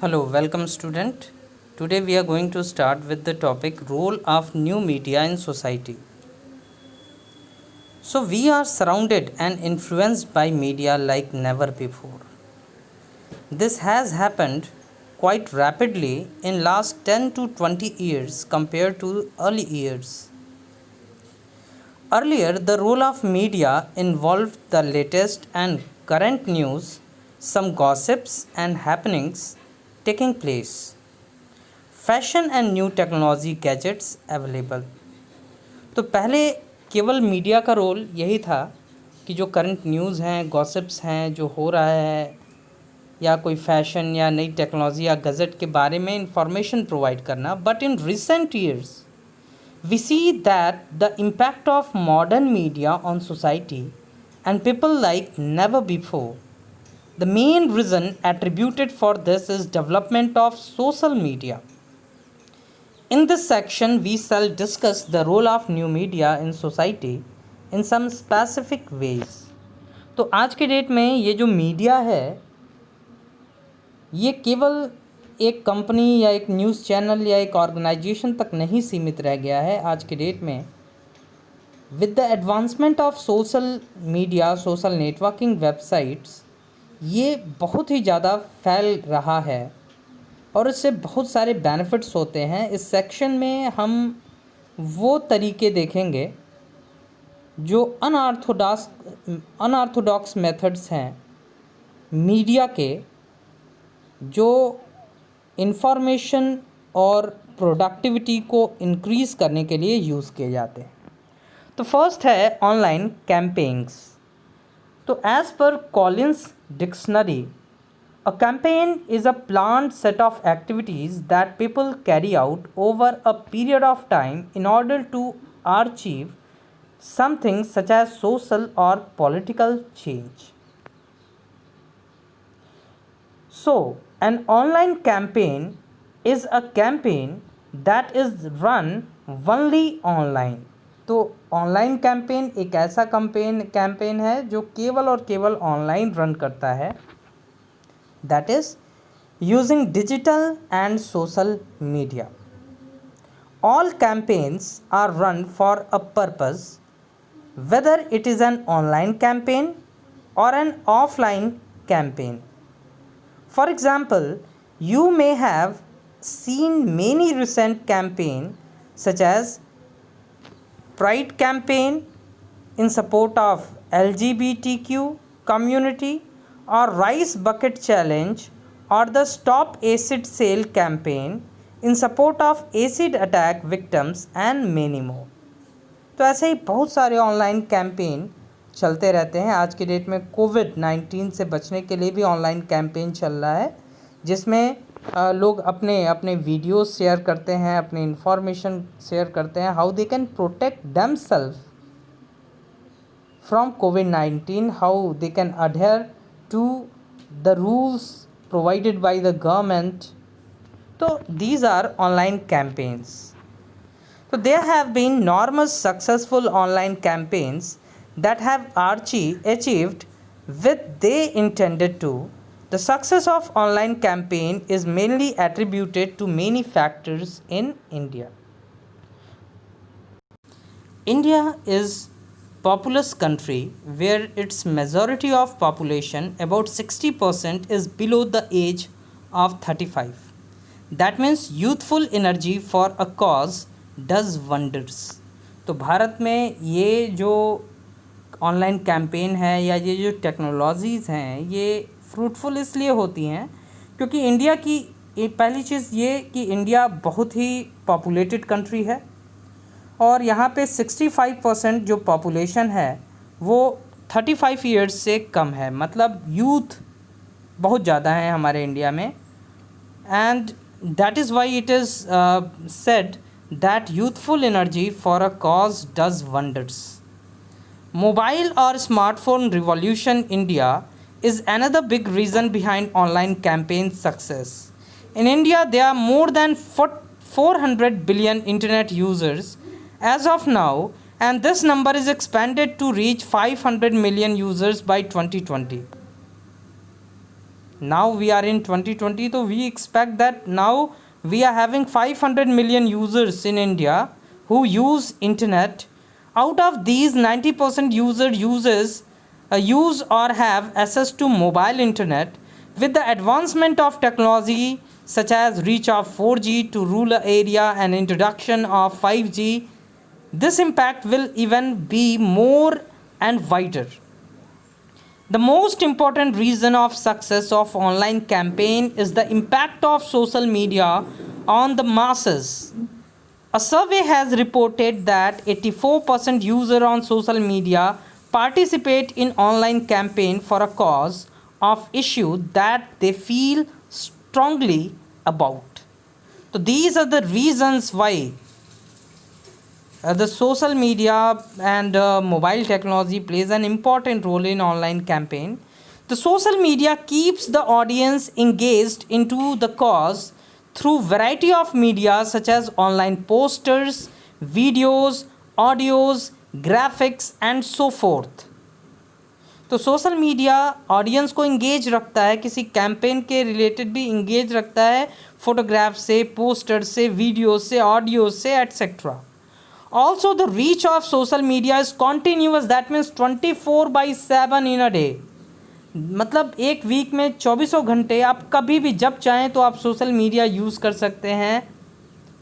Hello, welcome student. Today we are going to start with the topic role of new media in society. So we are surrounded and influenced by media like never before. This has happened quite rapidly in last 10 to 20 years compared to early years. Earlier, the role of media involved the latest and current news, some gossips and happenings taking place, fashion and new technology gadgets available. तो पहले केवल media का role यही था कि जो current news हैं, gossips हैं, जो हो रहा है या कोई फैशन या नई टेक्नोलॉजी या गज़ट के बारे में इंफॉर्मेशन प्रोवाइड करना। But in recent years we see that the impact of modern media on society and people like never before. The main reason attributed for this is development of social media. In this section, we shall discuss the role of new media in society in some specific ways. तो आज के date में ये जो media है ये केवल एक कंपनी या एक न्यूज़ चैनल या एक ऑर्गेनाइजेशन तक नहीं सीमित रह गया है। आज के डेट में with the advancement of social media, social networking websites, ये बहुत ही ज़्यादा फैल रहा है और इससे बहुत सारे बेनिफिट्स होते हैं। इस सेक्शन में हम वो तरीके देखेंगे जो अनऑर्थोडॉक्स मेथड्स हैं मीडिया के, जो इंफॉर्मेशन और प्रोडक्टिविटी को इंक्रीज़ करने के लिए यूज़ किए जाते हैं। तो फर्स्ट है ऑनलाइन कैंपेन्स। तो as per Collins dictionary, a campaign is a planned set of activities that people carry out over a period of time in order to achieve something such as social or political change. So, an online campaign is a campaign that is run only online. तो online campaign एक ऐसा campaign है जो केवल और केवल online run करता है, that is using digital and social media. All campaigns are run for a purpose, whether it is an online campaign or an offline campaign. For example, you may have seen many recent campaigns such as Pride campaign in support of LGBTQ community, or Rice Bucket Challenge, or the Stop Acid Sale campaign in support of acid attack victims and many more. तो ऐसे ही बहुत सारे online campaign चलते रहते हैं। आज की date में कोविड-19 से बचने के लिए भी ऑनलाइन कैंपेन चल रहा है, जिसमें लोग अपने अपने वीडियोस शेयर करते हैं, अपने इंफॉर्मेशन शेयर करते हैं, how they can protect themselves from कोविड-19, how they can adhere to the rules provided by the government. So these are online campaigns. So there have been numerous successful online campaigns that have achieved what they intended to. The success of online campaign is mainly attributed to many factors in India. India is populous country where its majority of population, about 60%, is below the age of 35. That means youthful energy for a cause does wonders. तो भारत में ये जो online campaign है या ये जो technologies हैं ये फ्रूटफुल इसलिए होती हैं क्योंकि इंडिया की पहली चीज़ ये कि इंडिया बहुत ही पॉपुलेटेड कंट्री है और यहाँ पे 65% जो पॉपुलेशन है वो 35 ईयर्स से कम है, मतलब यूथ बहुत ज़्यादा है हमारे इंडिया में। And that is why it is said that youthful energy for a cause does wonders. Mobile और smartphone revolution India is another big reason behind online campaign success. In India, there are more than 400 billion internet users as of now, and this number is expanded to reach 500 million users by 2020. now we are in 2020, so we expect that now we are having 500 million users in India who use internet. Out of these, 90% use or have access to mobile internet. With the advancement of technology such as reach of 4G to rural area and introduction of 5G, this impact will even be more and wider. The most important reason of success of online campaign is the impact of social media on the masses. A survey has reported that 84% users on social media participate in online campaign for a cause of issue that they feel strongly about. So these are the reasons why the social media and mobile technology plays an important role in online campaign. The social media keeps the audience engaged into the cause through variety of media such as online posters, videos, audios, graphics and so forth. तो social media audience को engage रखता है, किसी campaign के related भी engage रखता है, photograph से, पोस्टर से, वीडियो से, ऑडियो से etcetera. Also the reach of social media is continuous, that means 24/7 in a day. मतलब एक वीक में 24 घंटे आप कभी भी जब चाहें तो आप सोशल मीडिया यूज़ कर सकते हैं.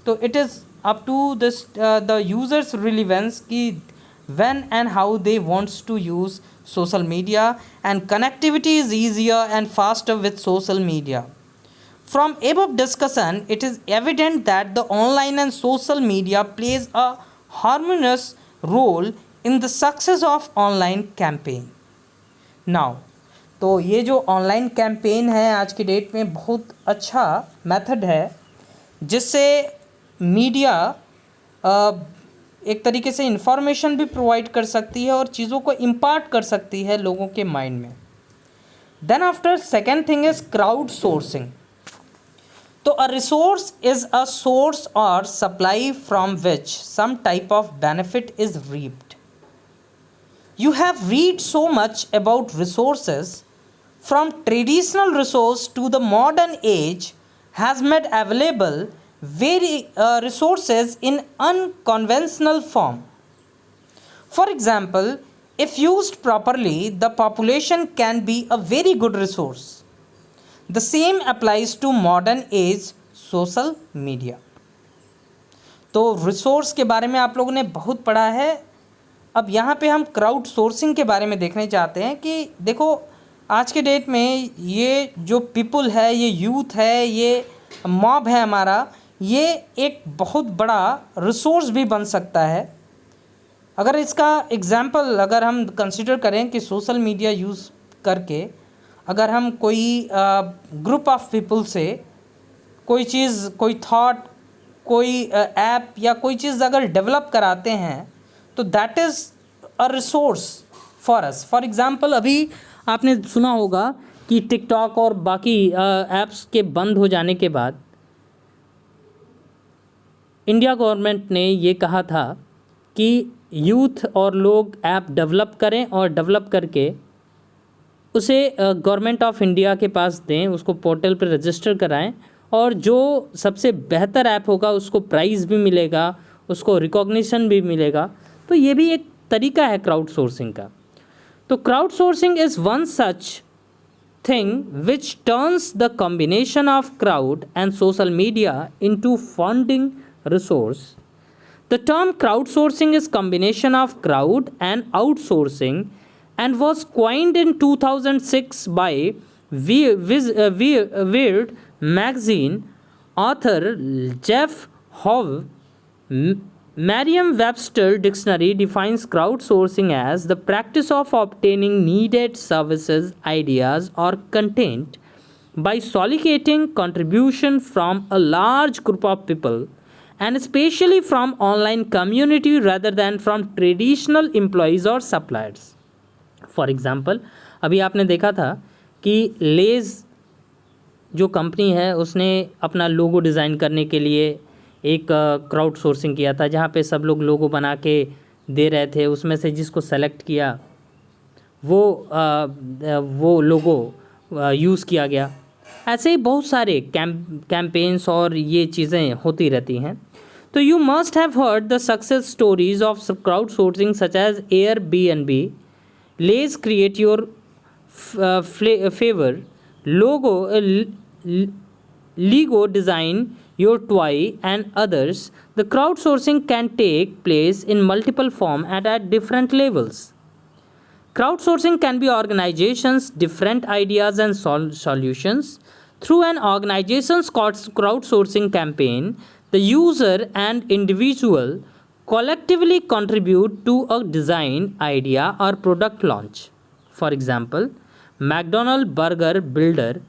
तो it is up to this the users relevance कि when and how they wants to use social media, and connectivity is easier and faster with social media. From above discussion, it is evident that the online and social media plays a harmonious role in the success of online campaign. Now, तो ये जो online campaign है आज की date में बहुत अच्छा method है जिससे मीडिया एक तरीके से इंफॉर्मेशन भी प्रोवाइड कर सकती है और चीज़ों को इम्पार्ट कर सकती है लोगों के माइंड में. Then after second thing is crowd sourcing. तो a resource is a source or supply from which some type of benefit is reaped. You have read so much about resources, from traditional resource to the modern age has made available resources in unconventional form. For example, if used properly, the population can be a very good resource. The same applies to modern age social media. तो resource के बारे में आप लोगों ने बहुत पढ़ा है. अब यहाँ पे हम क्राउड सोर्सिंग के बारे में देखने चाहते हैं कि देखो आज के डेट में ये जो पीपल है, ये यूथ है, ये मॉब है हमारा, ये एक बहुत बड़ा रिसोर्स भी बन सकता है. अगर इसका एग्जांपल अगर हम कंसिडर करें कि सोशल मीडिया यूज़ करके अगर हम कोई ग्रुप ऑफ पीपल से कोई चीज़, कोई थॉट, कोई ऐप या कोई चीज़ अगर डेवलप कराते हैं तो that is a resource for us. For example अभी आपने सुना होगा कि टिकटॉक और बाकी ऐप्स के बंद हो जाने के बाद इंडिया गवर्नमेंट ने ये कहा था कि यूथ और लोग ऐप डेवलप करें और डेवलप करके उसे गवर्नमेंट ऑफ इंडिया के पास दें, उसको पोर्टल पर रजिस्टर कराएं और जो सबसे बेहतर ऐप होगा उसको प्राइज़ भी मिलेगा, उसको रिकॉग्निशन भी मिलेगा. तो ये भी एक तरीका है क्राउड सोर्सिंग का. तो crowd sourcing is one such thing which turns the combination of crowd and social media into funding resource. The term crowdsourcing is combination of crowd and outsourcing and was coined in 2006 by Weird magazine author Jeff Howe. Merriam-Webster dictionary defines crowdsourcing as the practice of obtaining needed services, ideas or content by soliciting contribution from a large group of people and especially from online community rather than from traditional employees or suppliers. For example, अभी आपने देखा था कि लेज़ जो company है उसने अपना logo design करने के लिए एक क्राउड सोर्सिंग किया था जहाँ पे सब लोग लोगो बना के दे रहे थे. उसमें से जिसको सेलेक्ट किया वो लोगो यूज़ किया गया। ऐसे ही बहुत सारे कैंपेन्स और ये चीज़ें होती रहती हैं। तो you must have heard the success stories of crowd sourcing such as Airbnb, Lay's Create Your Favor, Lego Design Your Toy, and others. The crowdsourcing can take place in multiple forms and at different levels. Crowdsourcing can be organizations, different ideas and solutions. Through an organization's crowdsourcing campaign, the user and individual collectively contribute to a design, idea, or product launch. For example, McDonald's Burger Builder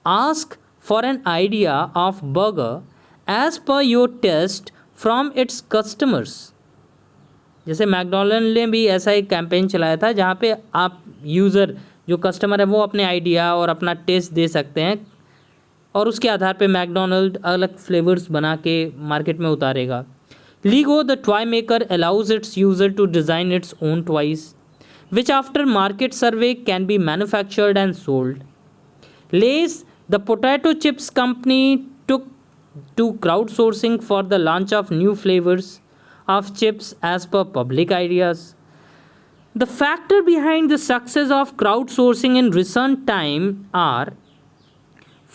asks for an idea of burger as per your test from its customers. जैसे McDonald ने भी ऐसा एक campaign चलाया था जहाँ पे आप यूज़र जो कस्टमर है वो अपने आइडिया और अपना टेस्ट दे सकते हैं और उसके आधार पे मैकडोनल्ड अलग फ्लेवर्स बना के मार्केट में उतारेगा। Lego the toy maker allows its user to design its own toys which after market survey can be manufactured and sold. Lay's the potato chips company took to crowd sourcing for the launch of new flavours of chips as per public ideas. The factor behind the success of crowdsourcing in recent time are: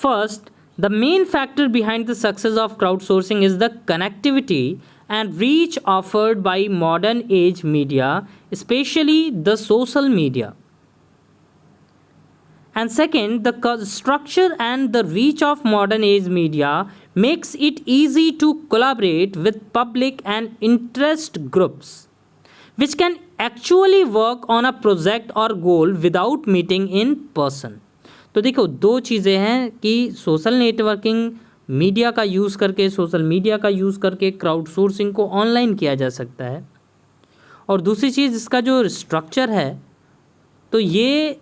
first, the main factor behind the success of crowdsourcing is the connectivity and reach offered by modern age media, especially the social media. And second, the structure and the reach of modern age media makes it easy to collaborate with public and interest groups, which can actually work on a project or goal without meeting in person. तो देखो दो चीज़ें हैं कि social networking media का use करके, social media का use करके क्राउड सोर्सिंग को ऑनलाइन किया जा सकता है, और दूसरी चीज़ इसका जो स्ट्रक्चर है तो ये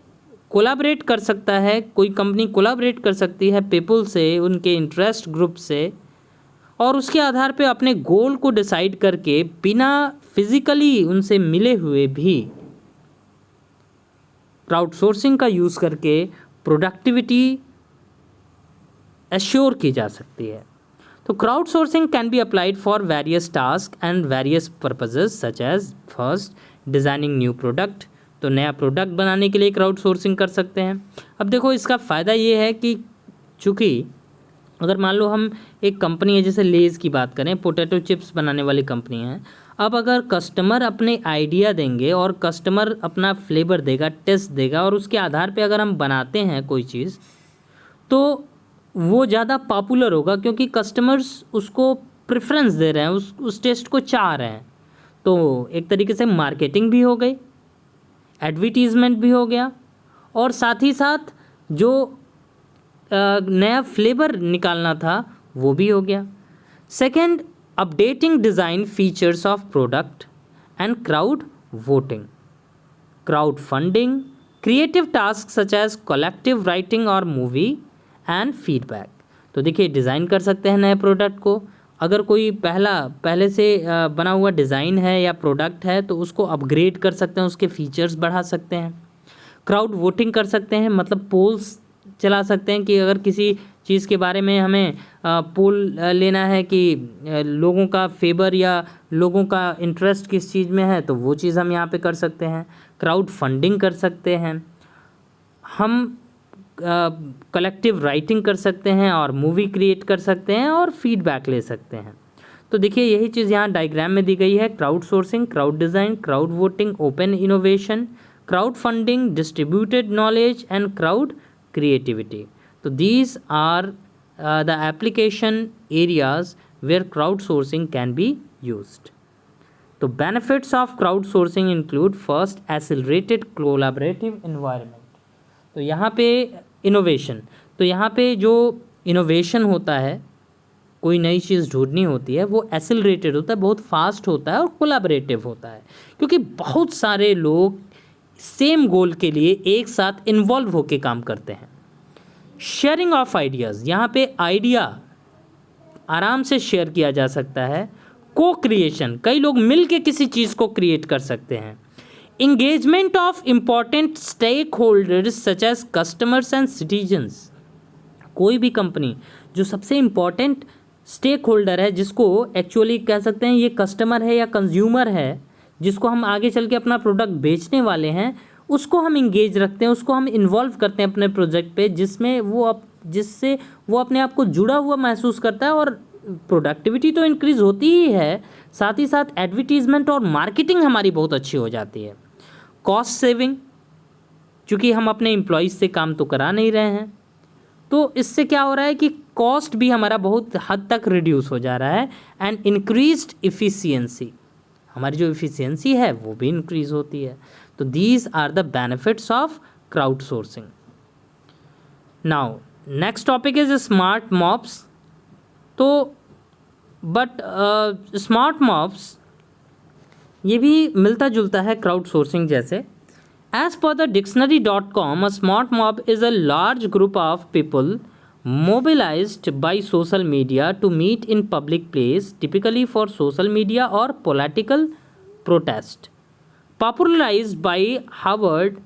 कोलैबोरेट कर सकता है, कोई कंपनी कोलैबोरेट कर सकती है पीपल से, उनके इंटरेस्ट ग्रुप से, और उसके आधार पे अपने गोल को डिसाइड करके बिना फिजिकली उनसे मिले हुए भी क्राउडसोर्सिंग का यूज़ करके प्रोडक्टिविटी एश्योर की जा सकती है। तो crowdsourcing can be applied for various task and various purposes such as first designing new product, तो नया प्रोडक्ट बनाने के लिए क्राउड सोर्सिंग कर सकते हैं। अब देखो इसका फ़ायदा ये है कि चूँकि अगर मान लो हम एक कंपनी है जैसे लेज़ की बात करें, पोटैटो चिप्स बनाने वाली कंपनी है, अब अगर कस्टमर अपने आइडिया देंगे और कस्टमर अपना फ्लेवर देगा, टेस्ट देगा, और उसके आधार पे अगर हम बनाते हैं कोई चीज़ तो वो ज़्यादा पॉपुलर होगा क्योंकि कस्टमर्स उसको प्रेफरेंस दे रहे हैं, उस टेस्ट को चाह रहे हैं। तो एक तरीके से मार्केटिंग भी हो गई, एडवर्टीज़मेंट भी हो गया, और साथ ही साथ जो नया फ्लेवर निकालना था वो भी हो गया। Second, updating design features of product and crowd voting, crowdfunding, creative task such as collective writing और मूवी एंड फीडबैक। तो देखिए डिज़ाइन कर सकते हैं नए प्रोडक्ट को, अगर कोई पहले से बना हुआ डिज़ाइन है या प्रोडक्ट है तो उसको अपग्रेड कर सकते हैं, उसके फीचर्स बढ़ा सकते हैं। क्राउड वोटिंग कर सकते हैं, मतलब पोल्स चला सकते हैं कि अगर किसी चीज़ के बारे में हमें पोल लेना है कि लोगों का फेवर या लोगों का इंटरेस्ट किस चीज़ में है, तो वो चीज़ हम यहाँ पे कर सकते हैं। क्राउड फंडिंग कर सकते हैं, हम कलेक्टिव राइटिंग कर सकते हैं और मूवी क्रिएट कर सकते हैं और फीडबैक ले सकते हैं। तो देखिए यही चीज़ यहाँ डायग्राम में दी गई है: crowd sourcing, crowd design, crowd voting, open innovation, crowd funding, distributed knowledge and crowd creativity. तो these are the application areas where crowd sourcing can be used. तो benefits of crowd sourcing include: first, accelerated collaborative environment. तो यहाँ पे innovation, तो यहाँ पे जो innovation होता है, कोई नई चीज़ ढूंढनी होती है, वो एक्सेलरेटेड होता है, बहुत फास्ट होता है और कोलैबोरेटिव होता है, क्योंकि बहुत सारे लोग सेम गोल के लिए एक साथ इन्वॉल्व होकर काम करते हैं। शेयरिंग ऑफ आइडियाज़, यहाँ पे आइडिया आराम से शेयर किया जा सकता है। को क्रिएशन, कई लोग मिल के किसी चीज़ को क्रिएट कर सकते हैं। engagement of important stakeholders such as customers and citizens। कोई भी कंपनी जो सबसे इम्पॉर्टेंट स्टेक होल्डर है, जिसको एक्चुअली कह सकते हैं ये कस्टमर है या कंज्यूमर है, जिसको हम आगे चल के अपना प्रोडक्ट बेचने वाले हैं, उसको हम इंगेज रखते हैं, उसको हम इन्वॉल्व करते हैं अपने प्रोजेक्ट पे, जिससे वो अपने आप को जुड़ा हुआ महसूस करता है और प्रोडक्टिविटी तो इंक्रीज़ होती ही है, साथ ही साथ एडवर्टीज़मेंट और मार्केटिंग हमारी बहुत अच्छी हो जाती है। कॉस्ट सेविंग, चूँकि हम अपने एम्प्लॉयज़ से काम तो करा नहीं रहे हैं, तो इससे क्या हो रहा है कि कॉस्ट भी हमारा बहुत हद तक रिड्यूस हो जा रहा है। एंड इंक्रीज्ड इफ़िशियंसी, हमारी जो इफ़िशियंसी है वो भी इंक्रीज़ होती है। तो these are the benefits of crowd sourcing. Now next topic is smart mobs. तो बट स्मार्ट मॉब्स ये भी मिलता जुलता है क्राउड सोर्सिंग जैसे। As per the dictionary.com, a smart mob is a large group of people mobilized by social media to meet in public place, typically for social media or political protest. Popularized by Howard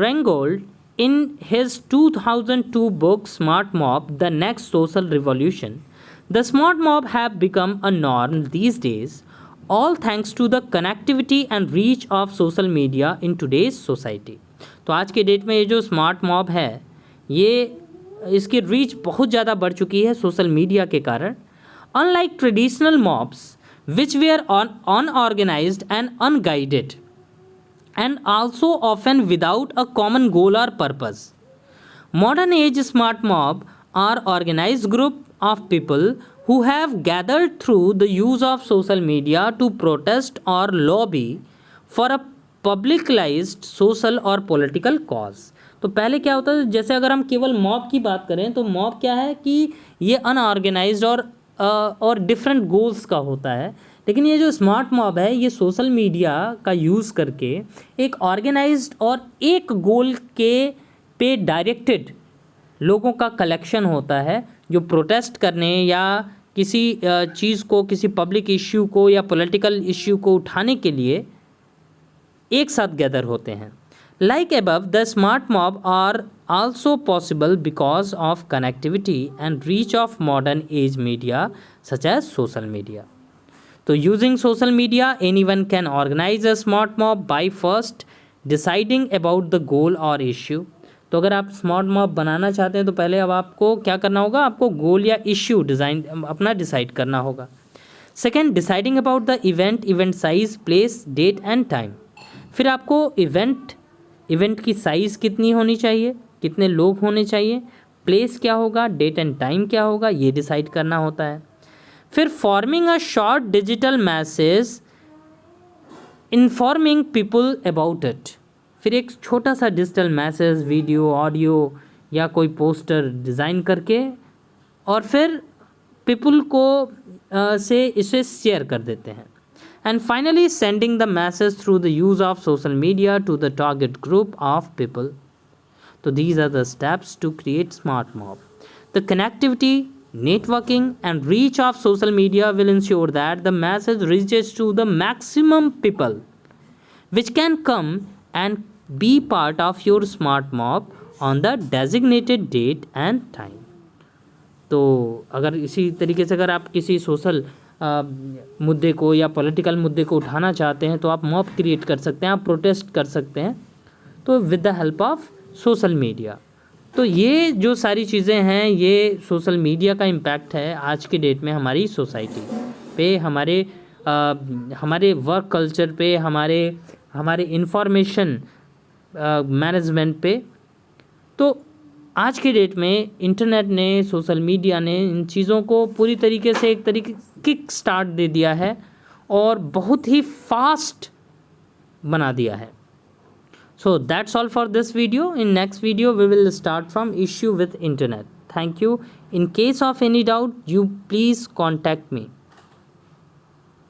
Rheingold in his 2002 book Smart Mob: The Next Social Revolution, the smart mob have become a norm these days, all thanks to the connectivity and reach of social media in today's society। तो आज के date में ये जो smart mob है, ये इसकी reach बहुत ज़्यादा बढ़ चुकी है सोशल मीडिया के कारण। Unlike traditional mobs which were unorganised and unguided and also often without a common goal or purpose, modern age smart mob are organized group of people who have gathered through the use of social media to protest or lobby for a publicized social or political cause। तो पहले क्या होता है, जैसे अगर हम केवल mob की बात करें तो मॉब क्या है कि ये अनऑर्गेनाइज्ड और डिफरेंट गोल्स का होता है, लेकिन ये जो स्मार्ट मॉब है ये सोशल मीडिया का यूज़ करके एक ऑर्गेनाइज्ड और एक गोल के पे डायरेक्टेड लोगों का कलेक्शन होता है, जो प्रोटेस्ट करने या किसी चीज़ को, किसी पब्लिक इश्यू को या पॉलिटिकल इश्यू को उठाने के लिए एक साथ गैदर होते हैं। Like above, the smart mob are also possible because of connectivity and reach of modern age media such as social media। तो using social media, anyone can organize a smart mob by first deciding about the goal or issue। तो अगर आप smart mob बनाना चाहते हैं तो पहले अब आपको क्या करना होगा, आपको गोल या इश्यू अपना डिसाइड करना होगा। Second, deciding about the event size, place, date and time. फिर आपको इवेंट की साइज़ कितनी होनी चाहिए, कितने लोग होने चाहिए, प्लेस क्या होगा, डेट एंड टाइम क्या होगा, ये डिसाइड करना होता है। फिर forming a short digital message informing people about it. फिर एक छोटा सा डिजिटल मैसेज, वीडियो, ऑडियो या कोई पोस्टर डिज़ाइन करके और फिर पीपल को से इसे शेयर कर देते हैं। And finally sending the message through the use of social media to the target group of people. So these are the steps to create smart mob. The connectivity, networking and reach of social media will ensure that the message reaches to the maximum people, which can come and be part of your smart mob on the designated date and time। तो अगर इसी तरीके से अगर आप किसी social मुद्दे को या पॉलिटिकल मुद्दे को उठाना चाहते हैं तो आप मॉब क्रिएट कर सकते हैं, आप प्रोटेस्ट कर सकते हैं, तो with the help of social media. तो ये जो सारी चीज़ें हैं, ये सोशल मीडिया का इम्पैक्ट है आज के डेट में हमारी सोसाइटी पे, हमारे वर्क कल्चर पे, हमारे इंफॉर्मेशन मैनेजमेंट पे। तो आज के डेट में इंटरनेट ने, सोशल मीडिया ने इन चीज़ों को पूरी तरीके से एक तरीके किक स्टार्ट दे दिया है और बहुत ही फास्ट बना दिया है। So that's all for this video. In next video we will start from issue with internet. Thank you. In case of any doubt, you please contact me.